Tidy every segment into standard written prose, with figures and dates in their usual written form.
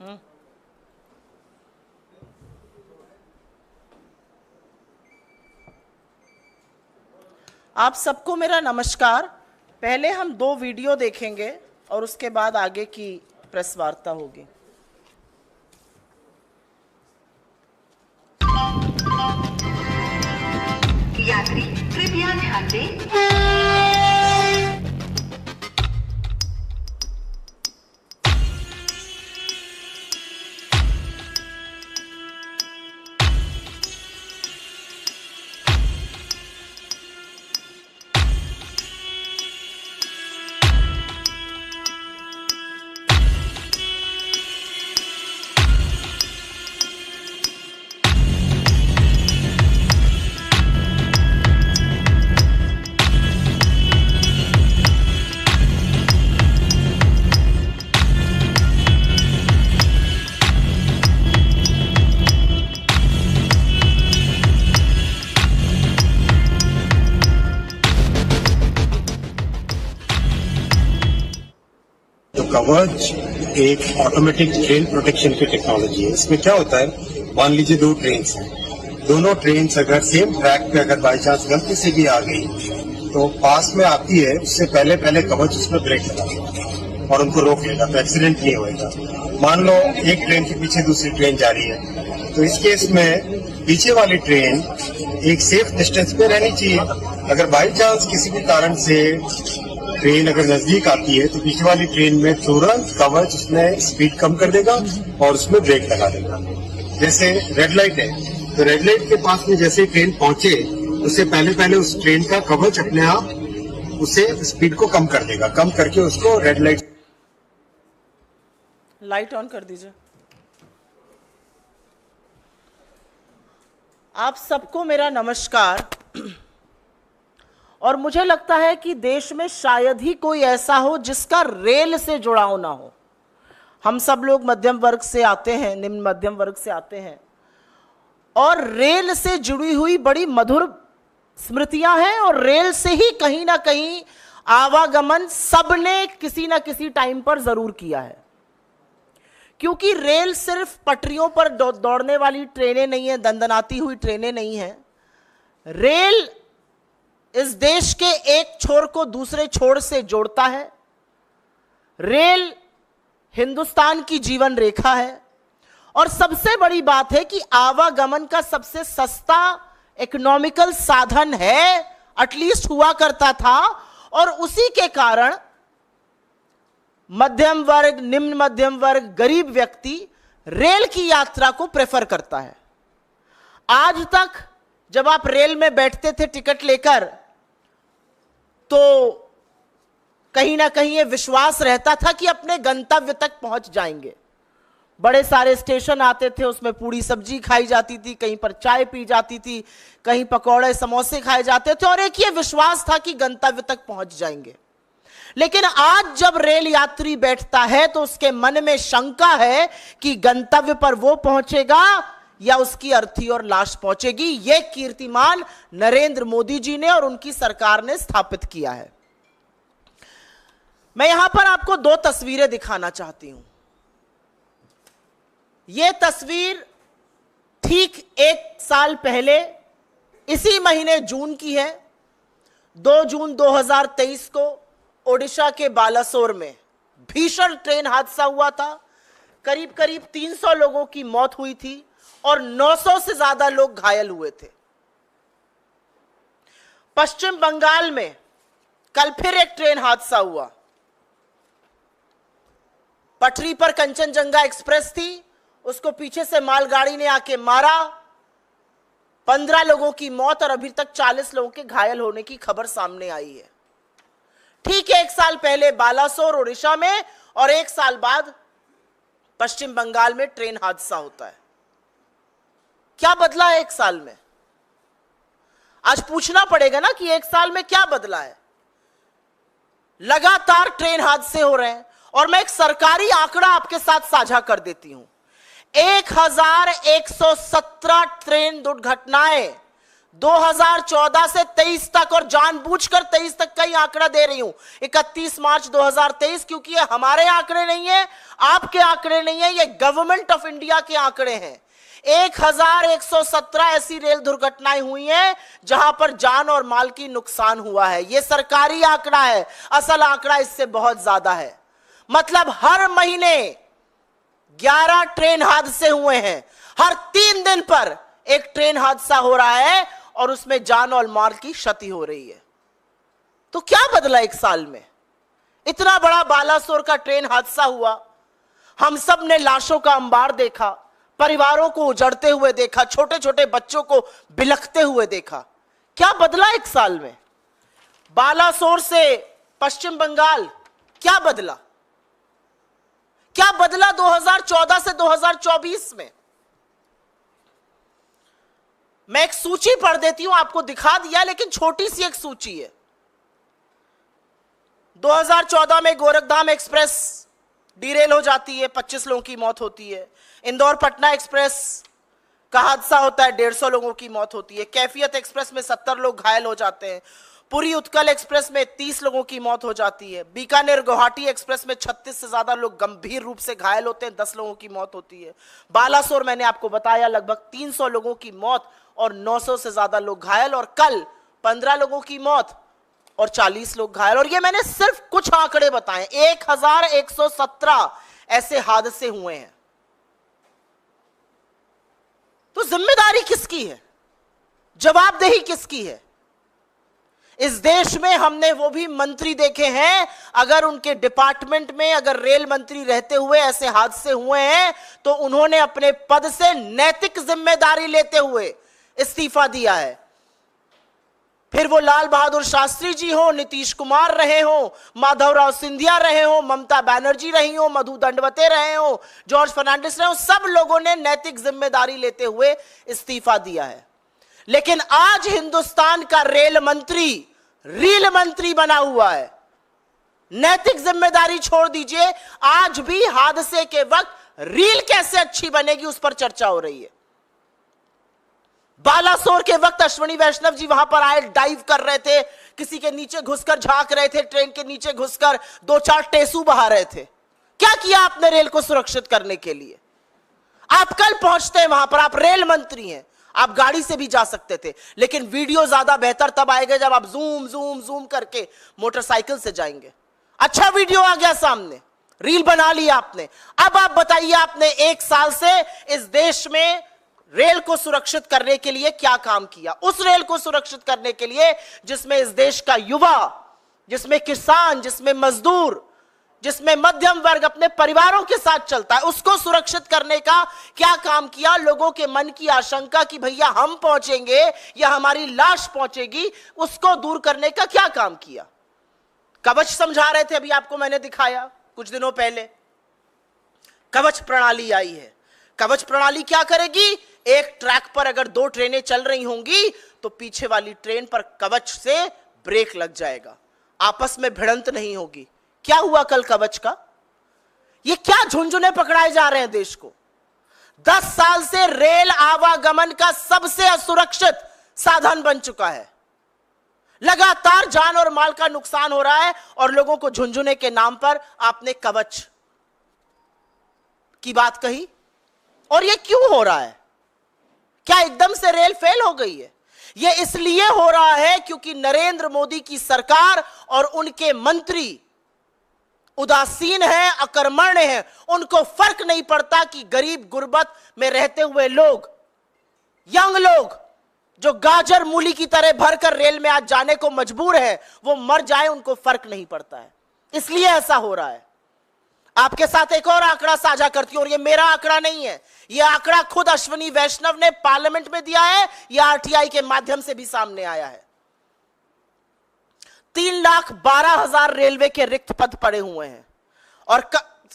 आप सबको मेरा नमस्कार। पहले हम 2 वीडियो देखेंगे और उसके बाद आगे की प्रेस वार्ता होगी। यात्री कृपया ध्यान दें। कवच एक ऑटोमेटिक ट्रेन प्रोटेक्शन की टेक्नोलॉजी है। इसमें क्या होता है, मान लीजिए 2 ट्रेन हैं, दोनों ट्रेन अगर सेम ट्रैक पे अगर बाई चांस गलती से भी आ गई तो पास में आती है, उससे पहले कवच उसमें ब्रेक लगा और उनको रोक लेगा, तो एक्सीडेंट नहीं होएगा। मान लो एक ट्रेन के पीछे दूसरी ट्रेन जा रही है, तो इस केस में पीछे वाली ट्रेन एक सेफ डिस्टेंस पे रहनी चाहिए। अगर बाई चांस किसी भी कारण से ट्रेन अगर नजदीक आती है तो पीछे वाली ट्रेन में तुरंत कवच उसमें स्पीड कम कर देगा और उसमें ब्रेक लगा देगा। जैसे रेड लाइट है, तो रेड लाइट के पास में जैसे ट्रेन पहुंचे उससे पहले उस ट्रेन का कवच अपने आप उसे स्पीड को कम कर देगा, कम करके उसको रेड लाइट ऑन कर दीजिए। आप सबको मेरा नमस्कार। और मुझे लगता है कि देश में शायद ही कोई ऐसा हो जिसका रेल से जुड़ाव ना हो। हम सब लोग मध्यम वर्ग से आते हैं, निम्न मध्यम वर्ग से आते हैं, और रेल से जुड़ी हुई बड़ी मधुर स्मृतियां हैं, और रेल से ही कहीं ना कहीं आवागमन सबने किसी ना किसी टाइम पर जरूर किया है। क्योंकि रेल सिर्फ पटरियों पर दौड़ने वाली ट्रेनें नहीं है, दंदनाती हुई ट्रेनें नहीं है। रेल इस देश के एक छोर को दूसरे छोर से जोड़ता है। रेल हिंदुस्तान की जीवन रेखा है, और सबसे बड़ी बात है कि आवागमन का सबसे सस्ता इकोनॉमिकल साधन है, एटलीस्ट हुआ करता था। और उसी के कारण मध्यम वर्ग, निम्न मध्यम वर्ग, गरीब व्यक्ति रेल की यात्रा को प्रेफर करता है। आज तक जब आप रेल में बैठते थे टिकट लेकर, तो कहीं ना कहीं ये विश्वास रहता था कि अपने गंतव्य तक पहुंच जाएंगे। बड़े सारे स्टेशन आते थे, उसमें पूड़ी सब्जी खाई जाती थी, कहीं पर चाय पी जाती थी, कहीं पकौड़े समोसे खाए जाते थे, और एक ये विश्वास था कि गंतव्य तक पहुंच जाएंगे। लेकिन आज जब रेल यात्री बैठता है तो उसके मन में शंका है कि गंतव्य पर वो पहुंचेगा या उसकी अर्थी और लाश पहुंचेगी। यह कीर्तिमान नरेंद्र मोदी जी ने और उनकी सरकार ने स्थापित किया है। मैं यहां पर आपको 2 तस्वीरें दिखाना चाहती हूं। यह तस्वीर ठीक 1 साल पहले इसी महीने जून की है। 2 जून 2023 को ओडिशा के बालासोर में भीषण ट्रेन हादसा हुआ था। करीब 300 लोगों की मौत हुई थी और 900 से ज्यादा लोग घायल हुए थे। पश्चिम बंगाल में कल फिर एक ट्रेन हादसा हुआ। पटरी पर कंचनजंगा एक्सप्रेस थी, उसको पीछे से मालगाड़ी ने आके मारा। 15 लोगों की मौत और अभी तक 40 लोगों के घायल होने की खबर सामने आई है। ठीक 1 साल पहले बालासोर ओडिशा में, और 1 साल बाद पश्चिम बंगाल में ट्रेन हादसा होता है। क्या बदला है 1 साल में? आज पूछना पड़ेगा ना कि 1 साल में क्या बदला है। लगातार ट्रेन हादसे हो रहे हैं, और मैं एक सरकारी आंकड़ा आपके साथ साझा कर देती हूं। 1117 ट्रेन दुर्घटनाएं 2014 से 23 तक, और जानबूझकर 23 तक का ही आंकड़ा दे रही हूं, 31 मार्च 2023, क्योंकि ये हमारे आंकड़े नहीं है, आपके आंकड़े नहीं है, ये गवर्नमेंट ऑफ इंडिया के आंकड़े हैं। 1117 ऐसी रेल दुर्घटनाएं हुई हैं जहां पर जान और माल की नुकसान हुआ है। यह सरकारी आंकड़ा है, असल आंकड़ा इससे बहुत ज्यादा है। मतलब हर महीने 11 ट्रेन हादसे हुए हैं, हर 3 दिन पर एक ट्रेन हादसा हो रहा है और उसमें जान और माल की क्षति हो रही है। तो क्या बदला 1 साल में? इतना बड़ा बालासोर का ट्रेन हादसा हुआ, हम सब ने लाशों का अंबार देखा, परिवारों को उजड़ते हुए देखा, छोटे छोटे बच्चों को बिलखते हुए देखा। क्या बदला 1 साल में? बालासोर से पश्चिम बंगाल क्या बदला? क्या बदला 2014 से 2024 में? मैं एक सूची पढ़ देती हूं, आपको दिखा दिया, लेकिन छोटी सी एक सूची है। 2014 में गोरखधाम एक्सप्रेस डीरेल हो जाती है, 25 लोगों की मौत होती है। इंदौर पटना एक्सप्रेस का हादसा होता है, 150 लोगों की मौत होती है। कैफियत एक्सप्रेस में 70 लोग घायल हो जाते हैं। पुरी उत्कल एक्सप्रेस में 30 लोगों की मौत हो जाती है। बीकानेर गुवाहाटी एक्सप्रेस में 36 से ज्यादा लोग गंभीर रूप से घायल होते हैं, 10 लोगों की मौत होती है। बालासोर मैंने आपको बताया लगभग 300 लोगों की मौत और 900 से ज्यादा लोग घायल, और कल 15 लोगों की मौत और 40 लोग घायल। और ये मैंने सिर्फ कुछ आंकड़े बताए, 1117 ऐसे हादसे हुए हैं। तो जिम्मेदारी किसकी है? जवाबदेही किसकी है? इस देश में हमने वो भी मंत्री देखे हैं, अगर उनके डिपार्टमेंट में अगर रेल मंत्री रहते हुए ऐसे हादसे हुए हैं तो उन्होंने अपने पद से नैतिक जिम्मेदारी लेते हुए इस्तीफा दिया है। फिर वो लाल बहादुर शास्त्री जी हो, नीतीश कुमार रहे हो, माधवराव सिंधिया रहे हो, ममता बनर्जी रही हो, मधु दंडवते रहे हो, जॉर्ज फर्नांडिस रहे हो, सब लोगों ने नैतिक जिम्मेदारी लेते हुए इस्तीफा दिया है। लेकिन आज हिंदुस्तान का रेल मंत्री रील मंत्री बना हुआ है। नैतिक जिम्मेदारी छोड़ दीजिए, आज भी हादसे के वक्त रील कैसे अच्छी बनेगी उस पर चर्चा हो रही है। बालासोर के वक्त अश्विनी वैष्णव जी वहां पर आए, डाइव कर रहे थे, किसी के नीचे घुसकर झांक रहे थे, ट्रेन के नीचे घुसकर 2-4 टेसू बहा रहे थे। क्या किया आपने रेल को सुरक्षित करने के लिए? आप कल पहुंचते हैं वहां पर, आप रेल मंत्री हैं, आप गाड़ी से भी जा सकते थे, लेकिन वीडियो ज्यादा बेहतर तब आएगा जब आप जूम जूम जूम करके मोटरसाइकिल से जाएंगे। अच्छा वीडियो आ गया सामने, रील बना लिया आपने। अब आप बताइए, आपने 1 साल से इस देश में रेल को सुरक्षित करने के लिए क्या काम किया? उस रेल को सुरक्षित करने के लिए जिसमें इस देश का युवा, जिसमें किसान, जिसमें मजदूर, जिसमें मध्यम वर्ग अपने परिवारों के साथ चलता है, उसको सुरक्षित करने का क्या काम किया? लोगों के मन की आशंका कि भैया हम पहुंचेंगे या हमारी लाश पहुंचेगी, उसको दूर करने का क्या काम किया? कवच समझा रहे थे, अभी आपको मैंने दिखाया कुछ दिनों पहले। कवच प्रणाली आई है। कवच प्रणाली क्या करेगी? एक ट्रैक पर अगर 2 ट्रेनें चल रही होंगी तो पीछे वाली ट्रेन पर कवच से ब्रेक लग जाएगा, आपस में भिड़ंत नहीं होगी। क्या हुआ कल कवच का? ये क्या झुंझुने पकड़ाए जा रहे हैं देश को? 10 साल से रेल आवागमन का सबसे असुरक्षित साधन बन चुका है। लगातार जान और माल का नुकसान हो रहा है और लोगों को झुंझुने के नाम पर आपने कवच की बात कही। और ये क्यों हो रहा है? क्या एकदम से रेल फेल हो गई है? ये इसलिए हो रहा है क्योंकि नरेंद्र मोदी की सरकार और उनके मंत्री उदासीन हैं, अकर्मण्य हैं। उनको फर्क नहीं पड़ता कि गरीब गुर्बत में रहते हुए लोग, यंग लोग जो गाजर मूली की तरह भरकर रेल में आज जाने को मजबूर है, वो मर जाए, उनको फर्क नहीं पड़ता है। इसलिए ऐसा हो रहा है। आपके साथ एक और आंकड़ा साझा करती हूं, और ये मेरा आंकड़ा नहीं है, ये आंकड़ा खुद अश्विनी वैष्णव ने पार्लियामेंट में दिया है, यह आरटीआई के माध्यम से भी सामने आया है। 3,12,000 रेलवे के रिक्त पद पड़े हुए हैं और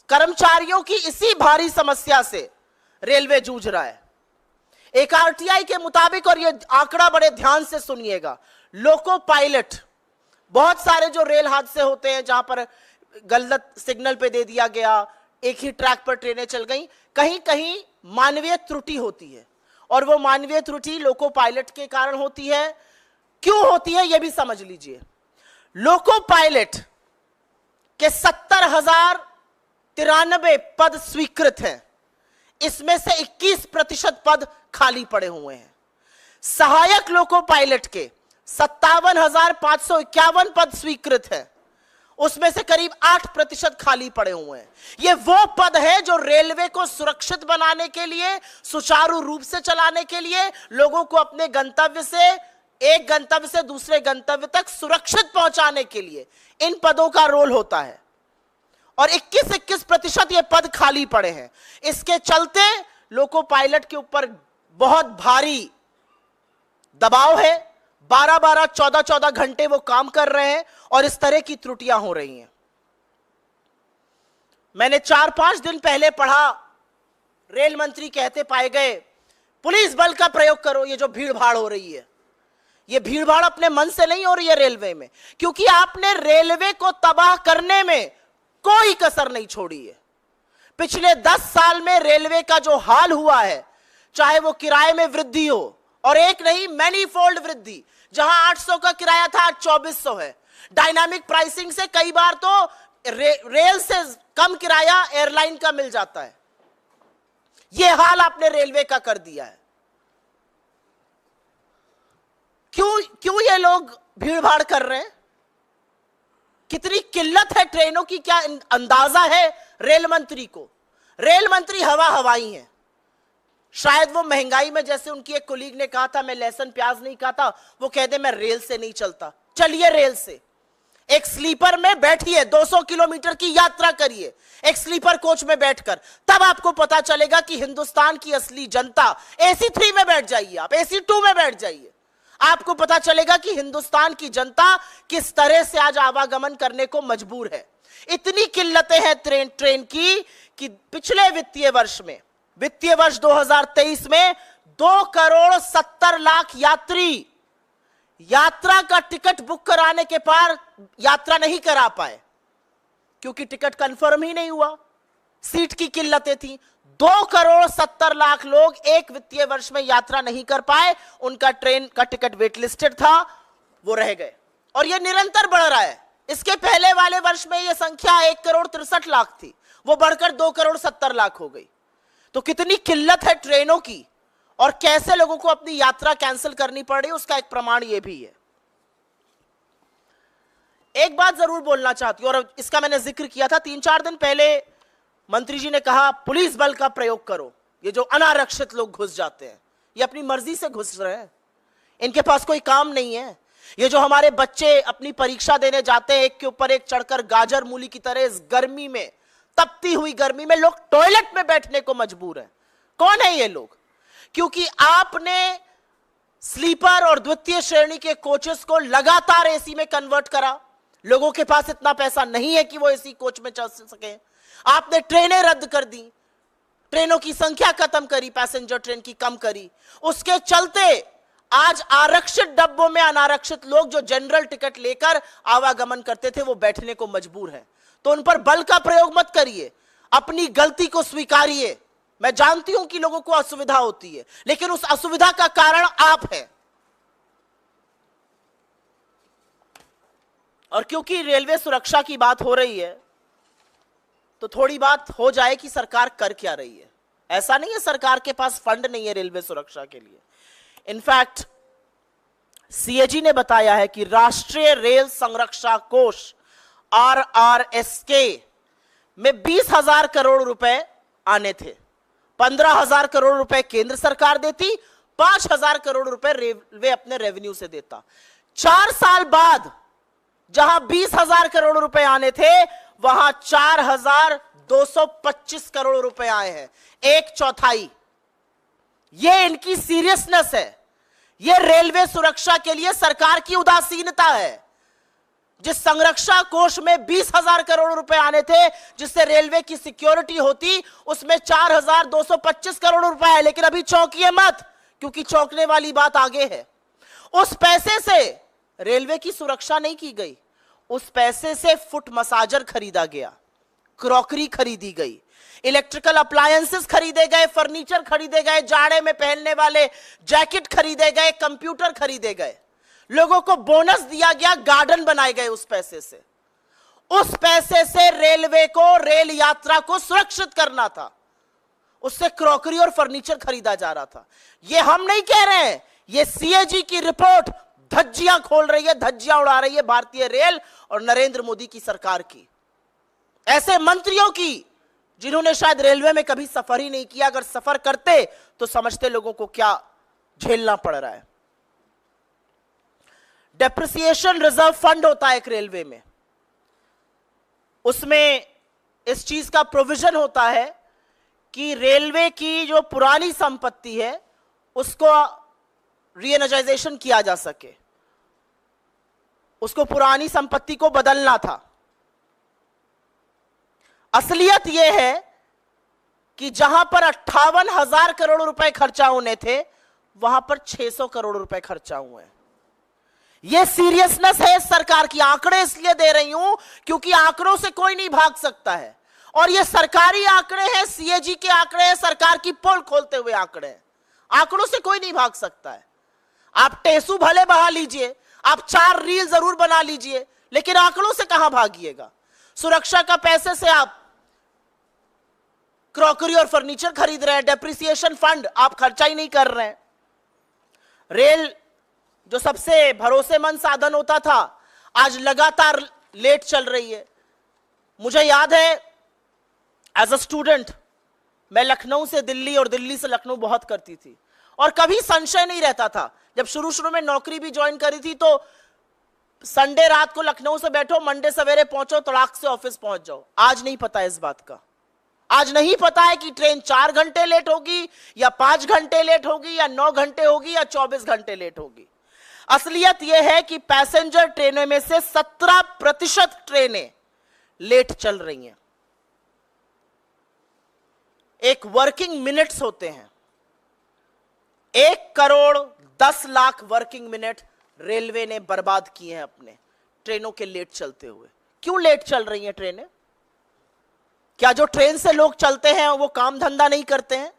कर्मचारियों की इसी भारी समस्या से रेलवे जूझ रहा है। एक आरटीआई के मुताबिक, और ये आंकड़ा बड़े ध्यान से सुनिएगा, लोको पायलट, बहुत सारे जो रेल हादसे होते हैं जहां पर गलत सिग्नल पे दे दिया गया, एक ही ट्रैक पर ट्रेनें चल गई, कहीं कहीं मानवीय त्रुटि होती है, और वो मानवीय त्रुटि लोको पायलट के कारण होती है। क्यों होती है यह भी समझ लीजिए। लोको पायलट के 70,000 93 पद स्वीकृत हैं, इसमें से 21% पद खाली पड़े हुए हैं। सहायक लोको पायलट के 57,551 पद स्वीकृत हैं, उसमें से करीब 8% खाली पड़े हुए हैं। ये वो पद है जो रेलवे को सुरक्षित बनाने के लिए, सुचारू रूप से चलाने के लिए, लोगों को अपने गंतव्य से, एक गंतव्य से दूसरे गंतव्य तक सुरक्षित पहुंचाने के लिए इन पदों का रोल होता है। और 21% ये पद खाली पड़े हैं। इसके चलते लोको पायलट के ऊपर बहुत भारी दबाव है। 12-12, 14-14 घंटे वो काम कर रहे हैं और इस तरह की त्रुटियां हो रही हैं। मैंने 4-5 दिन पहले पढ़ा, रेल मंत्री कहते पाए गए पुलिस बल का प्रयोग करो। ये जो भीड़ भाड़ हो रही है, ये भीड़ भाड़ अपने मन से नहीं हो रही है रेलवे में, क्योंकि आपने रेलवे को तबाह करने में कोई कसर नहीं छोड़ी है। पिछले 10 साल में रेलवे का जो हाल हुआ है, चाहे वो किराए में वृद्धि हो, और एक नहीं मैनीफोल्ड वृद्धि, जहां 800 का किराया था आज 2400 है। डायनामिक प्राइसिंग से कई बार तो रेल से कम किराया एयरलाइन का मिल जाता है। यह हाल आपने रेलवे का कर दिया है। क्यों ये लोग भीड़ भाड़ कर रहे हैं? कितनी किल्लत है ट्रेनों की, क्या अंदाजा है रेल मंत्री को? रेल मंत्री हवा हवाई हैं। शायद वो महंगाई में, जैसे उनकी एक कोलीग ने कहा था, मैं लहसुन प्याज नहीं खाता, वो कहते मैं रेल से नहीं चलता। चलिए रेल से, एक स्लीपर में बैठिए, 200 किलोमीटर की यात्रा करिए एक स्लीपर कोच में बैठकर, तब आपको पता चलेगा कि हिंदुस्तान की असली जनता, AC 3 में बैठ जाइए, आप AC 2 में बैठ जाइए, आपको पता चलेगा कि हिंदुस्तान की जनता किस तरह से आज आवागमन करने को मजबूर है। इतनी किल्लतें हैं ट्रेन की कि पिछले वित्तीय वर्ष में, वित्तीय वर्ष 2023 में 2,70,00,000 यात्री यात्रा का टिकट बुक कराने के पार यात्रा नहीं करा पाए, क्योंकि टिकट कंफर्म ही नहीं हुआ, सीट की किल्लतें थी। 2,70,00,000 लोग एक वित्तीय वर्ष में यात्रा नहीं कर पाए, उनका ट्रेन का टिकट वेट लिस्टेड था, वो रह गए। और यह निरंतर बढ़ रहा है। इसके पहले वाले वर्ष में यह संख्या 1,63,00,000 थी, वो बढ़कर 2,70,00,000 हो गई। तो कितनी किल्लत है ट्रेनों की, और कैसे लोगों को अपनी यात्रा कैंसिल करनी पड़ रही है, उसका एक प्रमाण यह भी है। एक बात जरूर बोलना चाहती हूं, और इसका मैंने जिक्र किया था 3-4 दिन पहले। मंत्री जी ने कहा पुलिस बल का प्रयोग करो। ये जो अनारक्षित लोग घुस जाते हैं, ये अपनी मर्जी से घुस रहे हैं, इनके पास कोई काम नहीं है। ये जो हमारे बच्चे अपनी परीक्षा देने जाते हैं, एक के ऊपर एक चढ़कर गाजर मूली की तरह, इस गर्मी में, तपती हुई गर्मी में लोग टॉयलेट में बैठने को मजबूर हैं। कौन है ये लोग? क्योंकि आपने स्लीपर और द्वितीय श्रेणी के कोचेस को लगातार AC में कन्वर्ट करा। लोगों के पास इतना पैसा नहीं है कि वो AC कोच में चल सके। आपने ट्रेनें रद्द कर दी, ट्रेनों की संख्या खत्म करी, पैसेंजर ट्रेन की कम करी। उसके चलते आज आरक्षित डब्बों में अनारक्षित लोग जो जनरल टिकट लेकर आवागमन करते थे, वो बैठने को मजबूर हैं। तो उन पर बल का प्रयोग मत करिए, अपनी गलती को स्वीकारिए। मैं जानती हूं कि लोगों को असुविधा होती है, लेकिन उस असुविधा का कारण आप हैं। और क्योंकि रेलवे सुरक्षा की बात हो रही है, तो थोड़ी बात हो जाए कि सरकार कर क्या रही है। ऐसा नहीं है सरकार के पास फंड नहीं है रेलवे सुरक्षा के लिए। इनफैक्ट CAG ने बताया है कि राष्ट्रीय रेल संरक्षा कोष RRSK में 20,000 करोड़ रुपए आने थे। 15,000 करोड़ रुपए केंद्र सरकार देती, 5,000 करोड़ रुपए रेलवे अपने रेवेन्यू से देता। 4 साल बाद जहां 20,000 करोड़ रुपए आने थे, वहां 4,225 करोड़ रुपए आए हैं, 1/4। यह इनकी सीरियसनेस है। यह रेलवे सुरक्षा के लिए सरकार की उदासीनता है। जिस संरक्षा कोष में 20,000 करोड़ रुपए आने थे, जिससे रेलवे की सिक्योरिटी होती, उसमें 4,225 करोड़ रुपए है। लेकिन अभी चौंकिए मत, क्योंकि चौंकने वाली बात आगे है। उस पैसे से रेलवे की सुरक्षा नहीं की गई, उस पैसे से फुट मसाजर खरीदा गया, क्रॉकरी खरीदी गई, इलेक्ट्रिकल अप्लायंसेस खरीदे गए, फर्नीचर खरीदे गए, जाड़े में पहनने वाले जैकेट खरीदे गए, कंप्यूटर खरीदे गए, लोगों को बोनस दिया गया, गार्डन बनाए गए उस पैसे से। उस पैसे से रेलवे को, रेल यात्रा को सुरक्षित करना था। उससे क्रॉकरी और फर्नीचर खरीदा जा रहा था। ये हम नहीं कह रहे हैं, ये सीएजी की रिपोर्ट धज्जियां खोल रही है, धज्जियां उड़ा रही है भारतीय रेल और नरेंद्र मोदी की सरकार की, ऐसे मंत्रियों की जिन्होंने शायद रेलवे में कभी सफर ही नहीं किया। अगर सफर करते तो समझते लोगों को क्या झेलना पड़ रहा है। डेप्रिसिएशन रिजर्व फंड होता है एक रेलवे में, उसमें इस चीज का प्रोविजन होता है कि रेलवे की जो पुरानी संपत्ति है उसको रीएनर्जाइजेशन किया जा सके, उसको पुरानी संपत्ति को बदलना था। असलियत यह है कि जहां पर 58,000 करोड़ रुपए खर्चा होने थे वहां पर 600 करोड़ रुपए खर्चा हुए हैं। यह सीरियसनेस है इस सरकार की। आंकड़े इसलिए दे रही हूं क्योंकि आंकड़ों से कोई नहीं भाग सकता है, और ये सरकारी आंकड़े हैं, सीएजी के आंकड़े हैं, सरकार की पोल खोलते हुए आंकड़े हैं। आंकड़ों से कोई नहीं भाग सकता है। आप टेसू भले बहा लीजिए, आप 4 रील जरूर बना लीजिए, लेकिन आंकड़ों से कहां भागिएगा। सुरक्षा का पैसे से आप क्रॉकरी और फर्नीचर खरीद रहे हैं, डेप्रिसिएशन फंड आप खर्चा ही नहीं कर रहे हैं। रेल जो सबसे भरोसेमंद साधन होता था आज लगातार लेट चल रही है। मुझे याद है एज अ स्टूडेंट मैं लखनऊ से दिल्ली और दिल्ली से लखनऊ बहुत करती थी, और कभी संशय नहीं रहता था। जब शुरू में नौकरी भी ज्वाइन करी थी तो संडे रात को लखनऊ से बैठो, मंडे सवेरे पहुंचो, तड़ाक से ऑफिस पहुंच जाओ। आज नहीं पता है इस बात का। आज नहीं पता है कि ट्रेन 4 घंटे लेट होगी या 5 घंटे लेट होगी या 9 घंटे होगी या 24 घंटे लेट होगी। असलियत यह है कि पैसेंजर ट्रेनों में से 17% ट्रेनें लेट चल रही हैं। एक वर्किंग मिनट्स होते हैं, 1,10,00,000 वर्किंग मिनट रेलवे ने बर्बाद किए हैं अपने ट्रेनों के लेट चलते हुए। क्यों लेट चल रही हैं ट्रेनें? क्या जो ट्रेन से लोग चलते हैं वो काम धंधा नहीं करते हैं?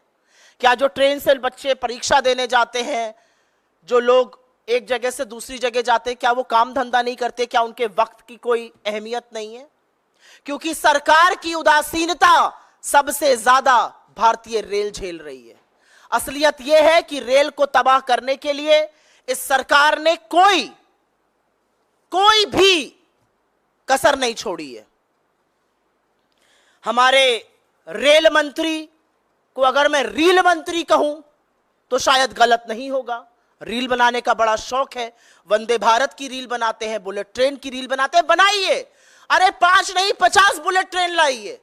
क्या जो ट्रेन से बच्चे परीक्षा देने जाते हैं, जो लोग एक जगह से दूसरी जगह जाते हैं, क्या वो काम धंधा नहीं करते? क्या उनके वक्त की कोई अहमियत नहीं है? क्योंकि सरकार की उदासीनता सबसे ज्यादा भारतीय रेल झेल रही है। असलियत यह है कि रेल को तबाह करने के लिए इस सरकार ने कोई भी कसर नहीं छोड़ी है। हमारे रेल मंत्री को अगर मैं रील मंत्री कहूं तो शायद गलत नहीं होगा। रील बनाने का बड़ा शौक है, वंदे भारत की रील बनाते हैं, बुलेट ट्रेन की रील बनाते हैं, बनाइए। अरे 5 नहीं 50 बुलेट ट्रेन लाइए,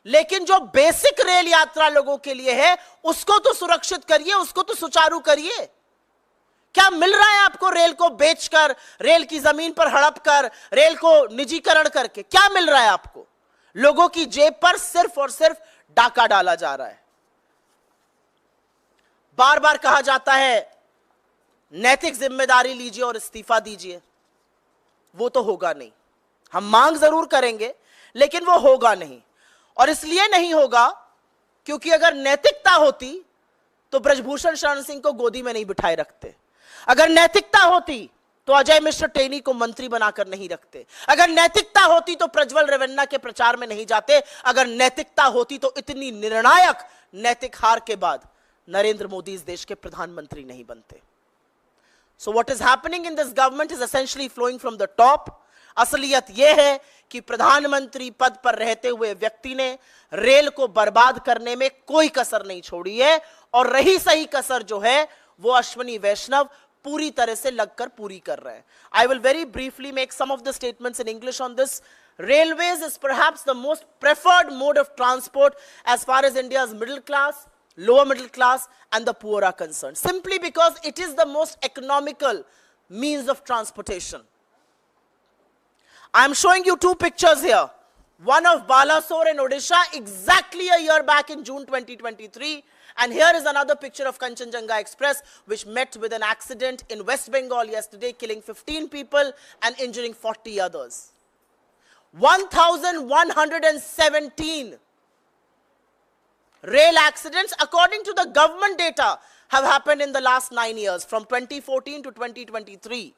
लेकिन जो बेसिक रेल यात्रा लोगों के लिए है उसको तो सुरक्षित करिए, उसको तो सुचारू करिए। क्या मिल रहा है आपको रेल को बेचकर, रेल की जमीन पर हड़प कर, रेल को निजीकरण करके? क्या मिल रहा है आपको? लोगों की जेब पर सिर्फ और सिर्फ डाका डाला जा रहा है। बार बार कहा जाता है नैतिक जिम्मेदारी लीजिए और इस्तीफा दीजिए। वो तो होगा नहीं। हम मांग जरूर करेंगे लेकिन वो होगा नहीं। और इसलिए नहीं होगा क्योंकि अगर नैतिकता होती तो ब्रजभूषण शरण सिंह को गोदी में नहीं बिठाए रखते। अगर नैतिकता होती तो अजय मिश्र टेनी को मंत्री बनाकर नहीं रखते। अगर नैतिकता होती तो प्रज्वल रेवन्ना के प्रचार में नहीं जाते। अगर नैतिकता होती तो इतनी निर्णायक नैतिक हार के बाद नरेंद्र मोदी इस देश के प्रधानमंत्री नहीं बनते। So what is happening in this government is essentially flowing from the top. असलियत यह है कि प्रधानमंत्री पद पर रहते हुए व्यक्ति ने रेल को बर्बाद करने में कोई कसर नहीं छोड़ी है, और रही सही कसर जो है वो अश्विनी वैष्णव पूरी तरह से लगकर पूरी कर रहे हैं। I will very briefly make some of the statements in English on this. Railways is perhaps the most preferred mode of transport as far as India's middle class, lower middle class and the poor are concerned, simply because it is the most economical means of transportation. I am showing you 2 pictures here. One of Balasore in Odisha exactly a year back in June 2023, and here is another picture of Kanchenjunga Express which met with an accident in West Bengal yesterday, killing 15 people and injuring 40 others. 1,117 rail accidents according to the government data have happened in the last 9 years from 2014 to 2023,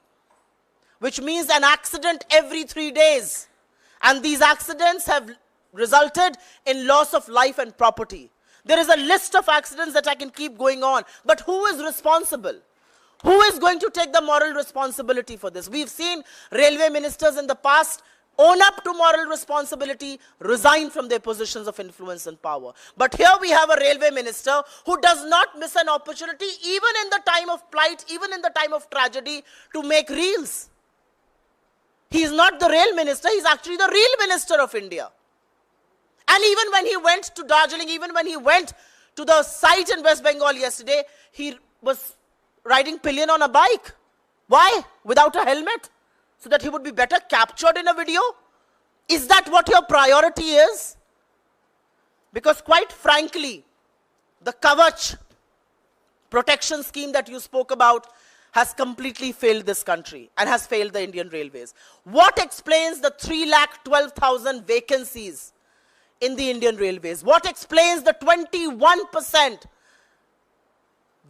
which means an accident every 3 days. And these accidents have resulted in loss of life and property. There is a list of accidents that I can keep going on. But who is responsible? Who is going to take the moral responsibility for this? We've seen railway ministers in the past own up to moral responsibility, resign from their positions of influence and power. But here we have a railway minister who does not miss an opportunity, even in the time of plight, even in the time of tragedy, to make reels. He's not the rail minister, he's actually the real minister of India. And even when he went to Darjeeling, even when he went to the site in West Bengal yesterday, he was riding pillion on a bike. Why? Without a helmet? So that he would be better captured in a video? Is that what your priority is? Because quite frankly, the Kavach protection scheme that you spoke about has completely failed this country and has failed the Indian Railways. What explains the 3,12,000 vacancies in the Indian Railways? What explains the 21%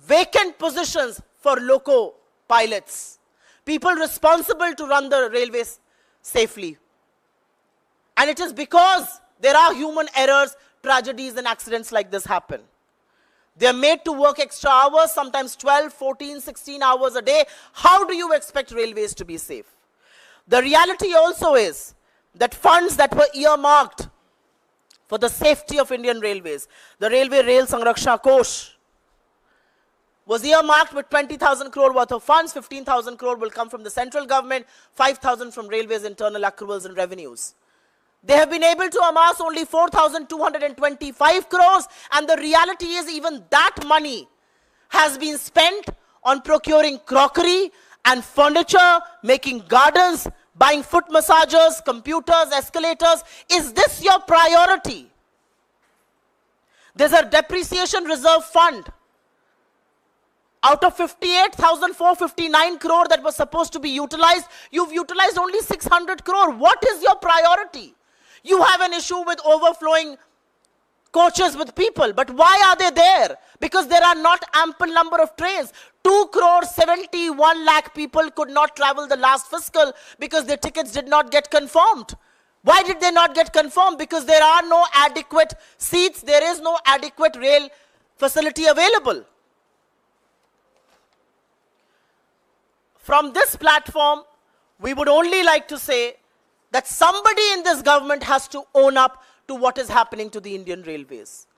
vacant positions for loco pilots? People responsible to run the railways safely. And it is because there are human errors, tragedies and accidents like this happen. They are made to work extra hours, sometimes 12, 14, 16 hours a day. How do you expect railways to be safe? The reality also is that funds that were earmarked for the safety of Indian Railways, the Railway Rail Sanraksha Kosh, was earmarked with 20,000 crore worth of funds. 15,000 crore will come from the central government, 5,000 from Railways internal accruals and revenues. They have been able to amass only 4,225 crores, and the reality is even that money has been spent on procuring crockery and furniture, making gardens, buying foot massagers, computers, escalators. Is this your priority? There's a depreciation reserve fund. Out of 58,459 crore that was supposed to be utilized, you've utilized only 600 crore. What is your priority? You have an issue with overflowing coaches with people, but why are they there? Because there are not ample number of trains. 2,71 lakh people could not travel the last fiscal because their tickets did not get confirmed. Why did they not get confirmed? Because there are no adequate seats, there is no adequate rail facility available. From this platform, we would only like to say that somebody in this government has to own up to what is happening to the Indian Railways.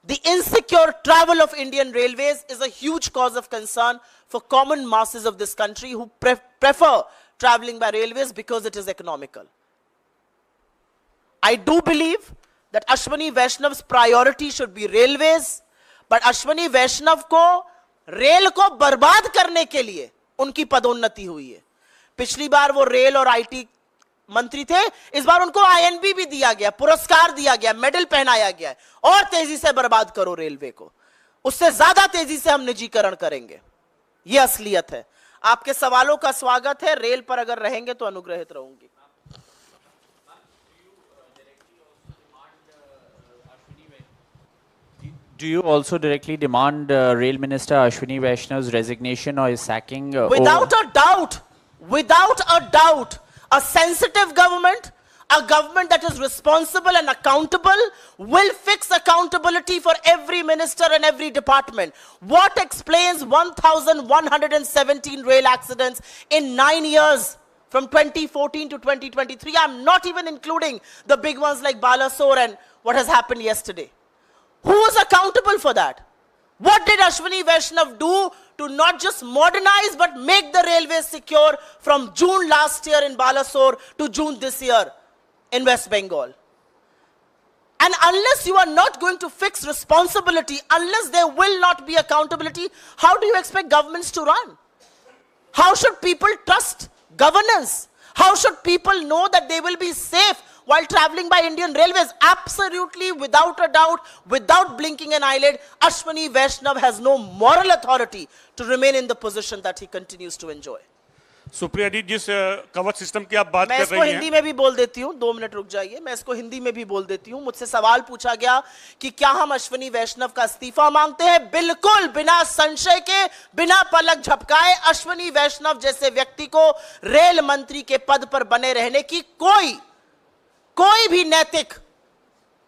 The insecure travel of Indian Railways is a huge cause of concern for common masses of this country who prefer traveling by railways because it is economical. I do believe that Ashwini Vaishnav's priority should be railways, but Ashwini Vaishnav को rail को बर्बाद करने के लिए उनकी पदोन्नति हुई है. पिछली बार वो रेल और आईटी मंत्री थे, इस बार उनको आईएनबी भी दिया गया, पुरस्कार दिया गया, मेडल पहनाया गया है. और तेजी से बर्बाद करो रेलवे को, उससे ज्यादा तेजी से हम निजीकरण करेंगे. ये असलियत है. आपके सवालों का स्वागत है. रेल पर अगर रहेंगे तो अनुग्रहित रहूंगी. Do you also directly demand Rail Minister Ashwini Vaishnav's resignation or his sacking? Without a doubt, a sensitive government, a government that is responsible and accountable, will fix accountability for every minister and every department. What explains 1,117 rail accidents in 9 years? From 2014 to 2023, I'm not even including the big ones like Balasore and what has happened yesterday. Who is accountable for that? What did Ashwini Vaishnav do to not just modernize but make the railways secure from June last year in Balasore to June this year in West Bengal? And unless you are not going to fix responsibility, unless there will not be accountability, how do you expect governments to run? How should people trust governance? How should people know that they will be safe while traveling by Indian Railways? Absolutely, without a doubt, without blinking an eyelid, Ashwini Vaishnav has no moral authority to remain in the position that he continues to enjoy. Supriya जी, जिस कवच system की आप बात कर मैं इसको रही हैं, हिंदी में भी बोल देती हूँ. 2 मिनट रुक जाइए. मैं इसको हिंदी में भी बोल देती हूँ. मुझसे सवाल पूछा गया कि क्या हम अश्विनी वैष्णव का इस्तीफा मांगते हैं. बिल्कुल बिना संशय के, बिना पलक झपकाए अश्विनी वैष्णव जैसे व्यक्ति को रेल मंत्री के पद पर बने रहने की कोई कोई भी नैतिक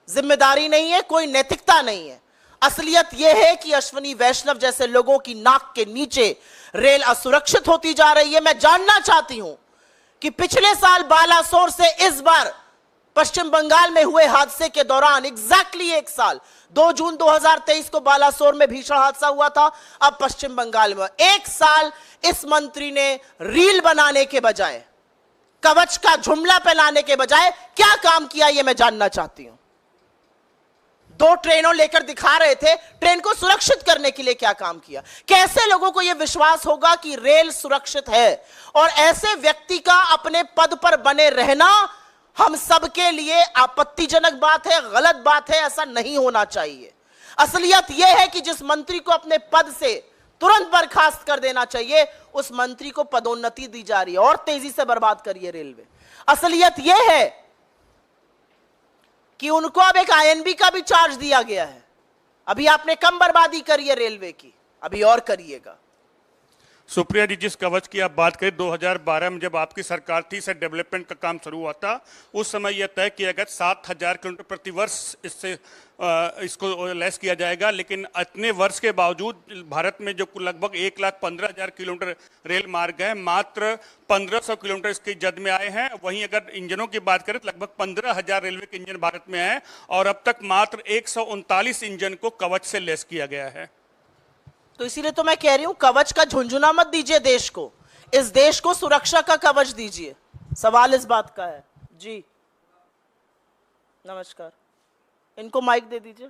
जिम्मेदारी नहीं है, कोई नैतिकता नहीं है। असलियत यह है कि अश्विनी वैष्णव जैसे लोगों की नाक के नीचे रेल असुरक्षित होती जा रही है। मैं जानना चाहती हूं कि पिछले साल बालासोर से इस बार पश्चिम बंगाल में हुए हादसे के दौरान एग्जैक्टली एक साल 2 जून 2023 को बालासोर में भीषण हादसा हुआ था। अब पश्चिम बंगाल में एक साल इस मंत्री ने रील बनाने के बजाय, कवच का जुमला फैलाने के बजाय क्या काम किया, यह मैं जानना चाहती हूं। 2 ट्रेनों लेकर दिखा रहे थे, ट्रेन को सुरक्षित करने के लिए क्या काम किया? कैसे लोगों को यह विश्वास होगा कि रेल सुरक्षित है? और ऐसे व्यक्ति का अपने पद पर बने रहना हम सबके लिए आपत्तिजनक बात है, गलत बात है, ऐसा नहीं होना चाहिए। असलियत यह है कि जिस मंत्री को अपने पद से तुरंत बर्खास्त कर देना चाहिए, उस मंत्री को पदोन्नति दी जा रही है और तेजी से बर्बाद करिए रेलवे। असलियत यह है कि उनको अब एक आईएनबी का भी चार्ज दिया गया है। अभी आपने कम बर्बादी करी है रेलवे की, अभी और करिएगा। सुप्रिया जी, जिस कवच की आप बात करें, 2012 में जब आपकी सरकार थी, इससे डेवलपमेंट का काम शुरू हुआ था। उस समय यह तय किया गया 7000 किलोमीटर प्रति वर्ष इससे इसको लेस किया जाएगा, लेकिन इतने वर्ष के बावजूद भारत में जो लगभग 1,15,000 किलोमीटर रेल मार्ग है, मात्र 1500 किलोमीटर इसकी जद में आए हैं। वहीं अगर इंजनों की बात करें तो लगभग 15,000 रेलवे के इंजन भारत में हैं और अब तक मात्र 139 इंजन को कवच से लेस किया गया है। तो इसीलिए तो मैं कह रही हूं, कवच का झुंझुना मत दीजिए देश को, इस देश को सुरक्षा का कवच दीजिए। सवाल इस बात का है। जी नमस्कार, इनको माइक दे दीजिए।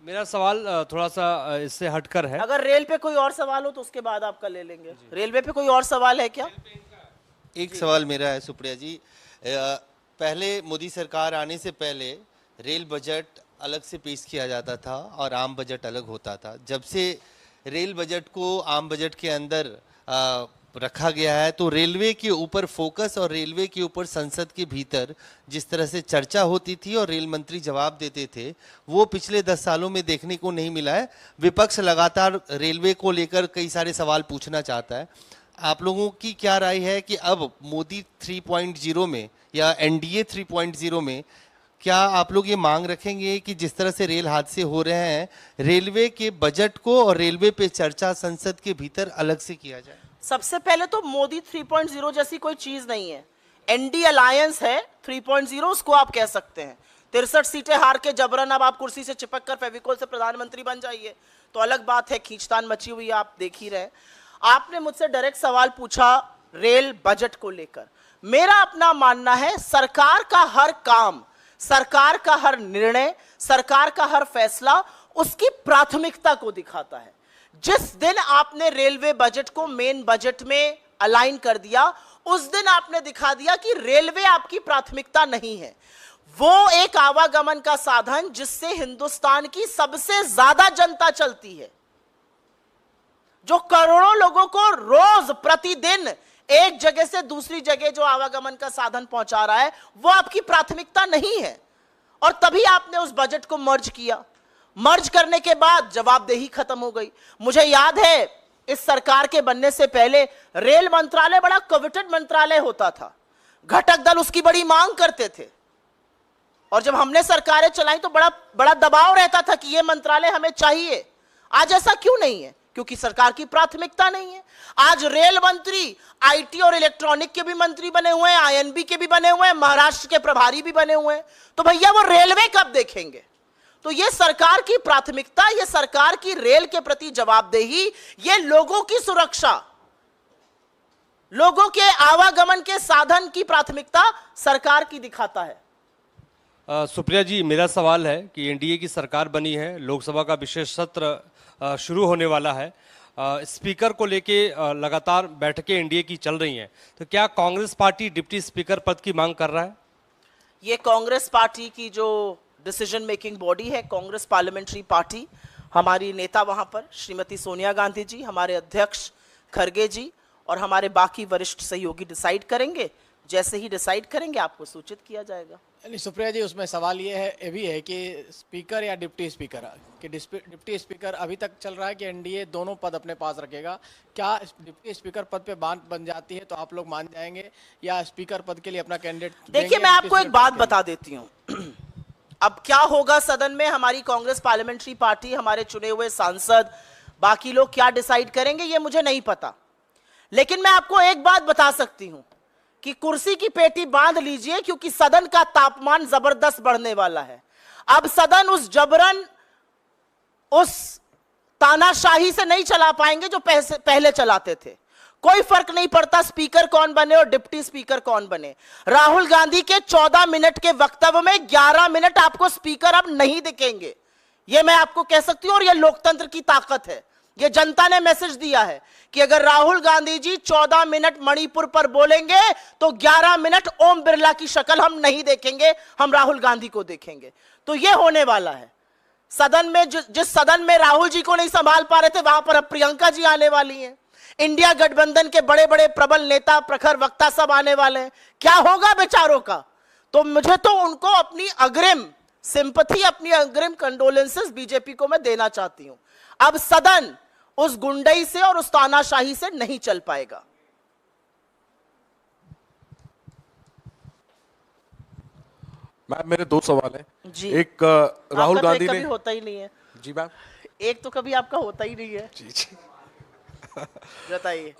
मेरा सवाल थोड़ा सा इससे हटकर है। अगर रेल पे कोई और सवाल हो तो उसके बाद आपका ले लेंगे। रेलवे पे कोई और सवाल है क्या? एक सवाल मेरा है सुप्रिया जी। पहले मोदी सरकार आने से पहले रेल बजट अलग से पेश किया जाता था और आम बजट अलग होता था। जब से रेल बजट को आम बजट के अंदर रखा गया है, तो रेलवे के ऊपर फोकस और रेलवे के ऊपर संसद के भीतर जिस तरह से चर्चा होती थी और रेल मंत्री जवाब देते थे, वो पिछले 10 सालों में देखने को नहीं मिला है। विपक्ष लगातार रेलवे को लेकर कई सारे सवाल पूछना चाहता है। आप लोगों की क्या राय है कि अब मोदी 3.0 में या एनडीए 3.0 में क्या आप लोग ये मांग रखेंगे कि जिस तरह से रेल हादसे हो रहे हैं, रेलवे के बजट को और रेलवे पे चर्चा संसद के भीतर अलग से किया जाए? सबसे पहले तो मोदी 3.0 जैसी कोई चीज नहीं है। एनडी अलायंस है 3.0, उसको आप कह सकते हैं। 63 सीटें हार के जबरन अब आप कुर्सी से चिपक कर फेविकोल से प्रधानमंत्री बन जाइए तो अलग बात है, खींचतान मची हुई है, आप देख ही रहे। आपने मुझसे डायरेक्ट सवाल पूछा रेल बजट को लेकर। मेरा अपना मानना है, सरकार का हर काम, सरकार का हर निर्णय, सरकार का हर फैसला उसकी प्राथमिकता को दिखाता है। जिस दिन आपने रेलवे बजट को मेन बजट में अलाइन कर दिया, उस दिन आपने दिखा दिया कि रेलवे आपकी प्राथमिकता नहीं है। वो एक आवागमन का साधन जिससे हिंदुस्तान की सबसे ज्यादा जनता चलती है, जो करोड़ों लोगों को रोज प्रतिदिन एक जगह से दूसरी जगह जो आवागमन का साधन पहुंचा रहा है, वो आपकी प्राथमिकता नहीं है। और तभी आपने उस बजट को मर्ज किया। मर्ज करने के बाद जवाबदेही खत्म हो गई। मुझे याद है इस सरकार के बनने से पहले रेल मंत्रालय बड़ा कविटेड मंत्रालय होता था, घटक दल उसकी बड़ी मांग करते थे, और जब हमने सरकारें चलाई तो बड़ा बड़ा दबाव रहता था कि यह मंत्रालय हमें चाहिए। आज ऐसा क्यों नहीं है? क्योंकि सरकार की प्राथमिकता नहीं है। आज रेल मंत्री आईटी और इलेक्ट्रॉनिक के भी मंत्री बने हुए हैं, आईएनबी के भी बने हुए हैं, महाराष्ट्र के प्रभारी भी बने हुए हैं। तो भैया वो रेलवे कब देखेंगे? तो ये सरकार की प्राथमिकता, ये सरकार की रेल के प्रति जवाबदेही, ये लोगों की सुरक्षा, लोगों के आवागमन के साधन की प्राथमिकता सरकार की दिखाता है। सुप्रिया जी, मेरा सवाल है कि एनडीए की सरकार बनी है, लोकसभा का विशेष सत्र शुरू होने वाला है, स्पीकर को लेके लगातार बैठकें एनडीए की चल रही हैं, तो क्या कांग्रेस पार्टी डिप्टी स्पीकर पद की मांग कर रहा है? ये कांग्रेस पार्टी की जो डिसीजन मेकिंग बॉडी है, कांग्रेस पार्लियामेंट्री पार्टी, हमारी नेता वहां पर श्रीमती सोनिया गांधी जी, हमारे अध्यक्ष खरगे जी और हमारे बाकी वरिष्ठ सहयोगी डिसाइड करेंगे। जैसे ही डिसाइड करेंगे आपको सूचित किया जाएगा। नहीं सुप्रिया जी, उसमें सवाल ये भी है कि स्पीकर या डिप्टी स्पीकर, कि डिप्टी स्पीकर अभी तक चल रहा है कि एनडीए दोनों पद अपने पास रखेगा। क्या डिप्टी स्पीकर पद पे बात बन जाती है तो आप लोग मान जाएंगे, या स्पीकर पद के लिए अपना कैंडिडेट? देखिए, मैं आपको एक बात बता देती हूँ। अब क्या होगा सदन में, हमारी कांग्रेस पार्लियामेंट्री पार्टी, हमारे चुने हुए सांसद, बाकी लोग क्या डिसाइड करेंगे ये मुझे नहीं पता, लेकिन मैं आपको एक बात बता सकती हूं कि कुर्सी की पेटी बांध लीजिए, क्योंकि सदन का तापमान जबरदस्त बढ़ने वाला है। अब सदन उस जबरन, उस तानाशाही से नहीं चला पाएंगे जो पहले चलाते थे। कोई फर्क नहीं पड़ता स्पीकर कौन बने और डिप्टी स्पीकर कौन बने। राहुल गांधी के 14 मिनट के वक्तव्य में 11 मिनट आपको स्पीकर अब नहीं दिखेंगे, यह मैं आपको कह सकती हूं, और यह लोकतंत्र की ताकत है। यह जनता ने मैसेज दिया है कि अगर राहुल गांधी जी 14 मिनट मणिपुर पर बोलेंगे तो 11 मिनट ओम बिरला की शक्ल हम नहीं देखेंगे, हम राहुल गांधी को देखेंगे। तो यह होने वाला है। सदन में जिस सदन में राहुल जी को नहीं संभाल पा रहे थे, वहां पर अब प्रियंका जी आने वाली हैं। इंडिया गठबंधन के बड़े बड़े प्रबल नेता, प्रखर वक्ता सब आने वाले हैं। क्या होगा बेचारों का? तो मुझे तो उनको अपनी अग्रिम सिंपैथी, अपनी अग्रिम कंडोलेंसेस बीजेपी को मैं देना चाहती हूं। अब सदन उस गुंडई से और उस तानाशाही से नहीं चल पाएगा। मैम, मेरे 2 सवाल हैं। जी। एक, राहुल गांधी ने, कभी होता ही नहीं है। जी मैम, एक तो कभी आपका होता ही नहीं है। जी बताइए।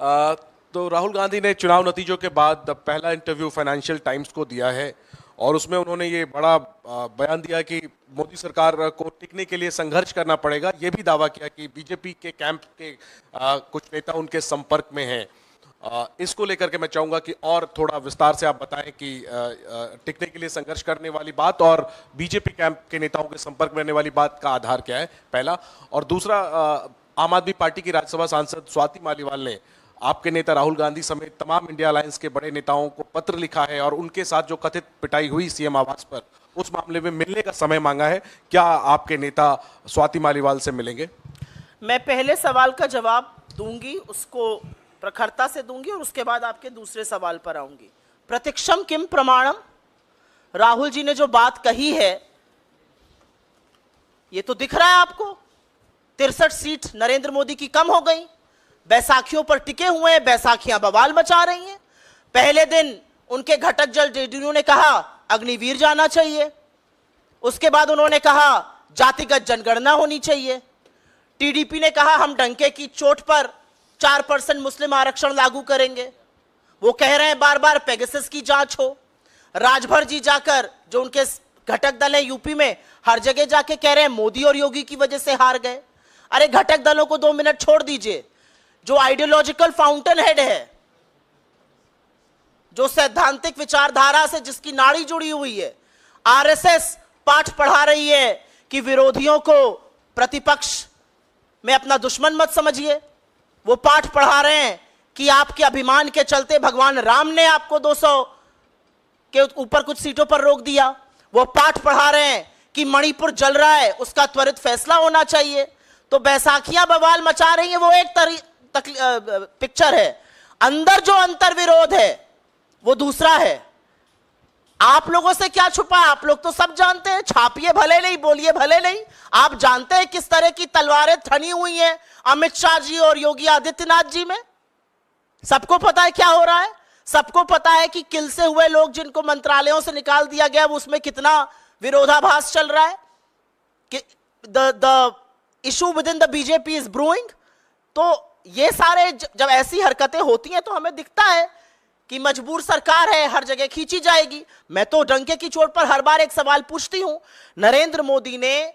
तो राहुल गांधी ने चुनाव नतीजों के बाद पहला इंटरव्यू फाइनेंशियल टाइम्स को दिया है और उसमें उन्होंने ये बड़ा बयान दिया कि मोदी सरकार को टिकने के लिए संघर्ष करना पड़ेगा। ये भी दावा किया कि बीजेपी के कैंप के कुछ नेता उनके संपर्क में हैं। इसको लेकर के मैं चाहूंगा कि और थोड़ा विस्तार से आप बताएं कि टिकने के लिए संघर्ष करने वाली बात और बीजेपी कैंप के नेताओं के संपर्क में रहने वाली बात का आधार क्या है, पहला। और दूसरा, आम आदमी पार्टी की राज्यसभा सांसद स्वाति मालीवाल ने आपके नेता राहुल गांधी समेत तमाम इंडिया अलायंस के बड़े नेताओं को पत्र लिखा है और उनके साथ जो कथित पिटाई हुई सीएम आवास पर, उस मामले में मिलने का समय मांगा है। क्या आपके नेता स्वाति मालीवाल से मिलेंगे? मैं पहले सवाल का जवाब दूंगी, उसको प्रखरता से दूंगी, और उसके बाद आपके दूसरे सवाल पर आऊंगी। प्रत्यक्षम किम प्रमाणम, राहुल जी ने जो बात कही है ये तो दिख रहा है आपको। 63 सीट नरेंद्र मोदी की कम हो गई, बैसाखियों पर टिके हुए हैं, बैसाखियां बवाल मचा रही हैं। पहले दिन उनके घटक जल जेडीयू ने कहा अग्निवीर जाना चाहिए, उसके बाद उन्होंने कहा जातिगत जनगणना होनी चाहिए। टीडीपी ने कहा हम डंके की चोट पर 4% मुस्लिम आरक्षण लागू करेंगे। वो कह रहे हैं बार बार पेगासस की जांच हो। राजभर जी जाकर, जो उनके घटक दल है यूपी में, हर जगह जाके कह रहे हैं मोदी और योगी की वजह से हार गए। अरे घटक दलों को 2 मिनट छोड़ दीजिए। जो आइडियोलॉजिकल फाउंटेन हेड है, जो सैद्धांतिक विचारधारा से जिसकी नाड़ी जुड़ी हुई है, आरएसएस पाठ पढ़ा रही है कि विरोधियों को प्रतिपक्ष में अपना दुश्मन मत समझिए। वो पाठ पढ़ा रहे हैं कि आपके अभिमान के चलते भगवान राम ने आपको 200 के ऊपर कुछ सीटों पर रोक दिया। वो पाठ पढ़ा रहे हैं कि मणिपुर जल रहा है, उसका त्वरित फैसला होना चाहिए। तो बैसाखियां बवाल मचा रही है, वो एक पिक्चर है। अंदर जो अंतर विरोध है वो दूसरा है। आप लोगों से क्या छुपा है? आप लोग तो सब जानते हैं। छापिए भले नहीं, बोलिए भले नहीं, आप जानते हैं किस तरह की तलवारें थनी हुई हैं अमित शाह जी और योगी आदित्यनाथ जी में। सबको पता है क्या हो रहा है। सबको पता है कि किल से हुए लोग जिनको मंत्रालयों से निकाल दिया गया, वो उसमें कितना विरोधाभास चल रहा है कि the issue with in the BJP is brewing. तो ये सारे जब ऐसी हरकतें होती हैं तो हमें दिखता है कि मजबूर सरकार है, हर जगह खींची जाएगी। मैं तो डंके की चोट पर हर बार एक सवाल पूछती हूं, नरेंद्र मोदी ने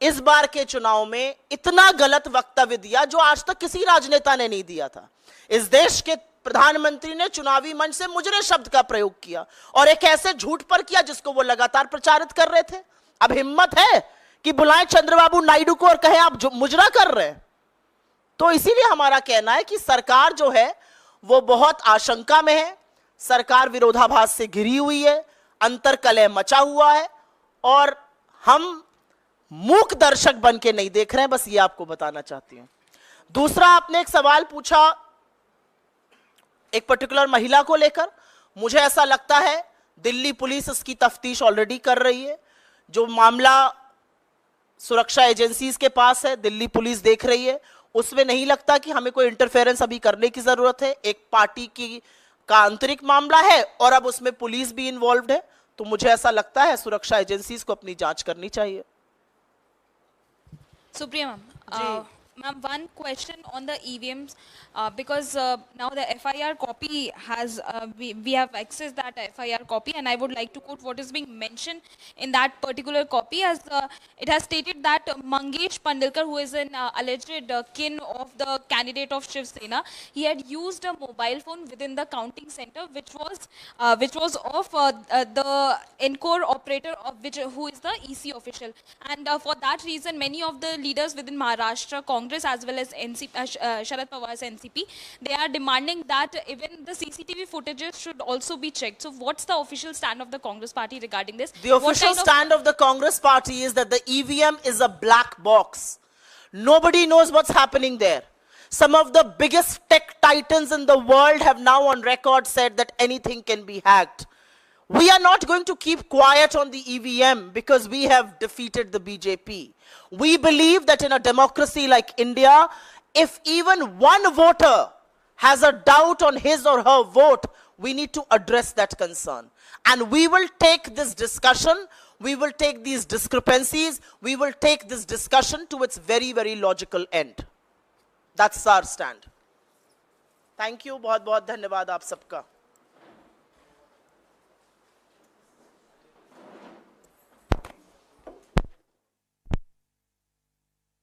इस बार के चुनाव में इतना गलत वक्तव्य दिया जो आज तक किसी राजनेता ने नहीं दिया था। इस देश के प्रधानमंत्री ने चुनावी मंच से मुजरे शब्द का प्रयोग किया और एक ऐसे झूठ पर किया जिसको वो लगातार प्रचारित कर रहे थे। अब हिम्मत है कि बुलाएं चंद्रबाबू नायडू को और कहें आप मुजरा कर रहे हैं। तो इसीलिए हमारा कहना है कि सरकार जो है वो बहुत आशंका में है। सरकार विरोधाभास से घिरी हुई है, अंतर्कलह मचा हुआ है और हम मूक दर्शक बन के नहीं देख रहे हैं। बस ये आपको बताना चाहती हूं। दूसरा, आपने एक सवाल पूछा एक पर्टिकुलर महिला को लेकर। मुझे ऐसा लगता है दिल्ली पुलिस इसकी तफ्तीश ऑलरेडी कर रही है। जो मामला सुरक्षा एजेंसीज के पास है, दिल्ली पुलिस देख रही है, उसमें नहीं लगता कि हमें कोई इंटरफेरेंस अभी करने की जरूरत है। एक पार्टी का आंतरिक मामला है और अब उसमें पुलिस भी इन्वॉल्व है, तो मुझे ऐसा लगता है सुरक्षा एजेंसीज को अपनी जांच करनी चाहिए। Supriya ma'am, one question on the EVMs, because now the FIR copy has, we have accessed that FIR copy, and I would like to quote what is being mentioned in that particular copy, as it has stated that Mangesh Pandalkar, who is an alleged kin of the candidate of Shiv Sena, he had used a mobile phone within the counting center, which was of the Encore operator, who is the EC official, and for that reason, many of the leaders within Maharashtra Congress as well as NCP, Sharad Pawar's NCP, they are demanding that even the CCTV footages should also be checked. So what's the official stand of the Congress party regarding this? The official stand of the Congress party is that the EVM is a black box. Nobody knows what's happening there. Some of the biggest tech titans in the world have now on record said that anything can be hacked. We are not going to keep quiet on the EVM because we have defeated the BJP. We believe that in a democracy like India, if even one voter has a doubt on his or her vote, we need to address that concern. And we will take this discussion, we will take these discrepancies, we will take this discussion to its very, very logical end. That's our stand. Thank you. बहुत बहुत धन्यवाद आप सबका.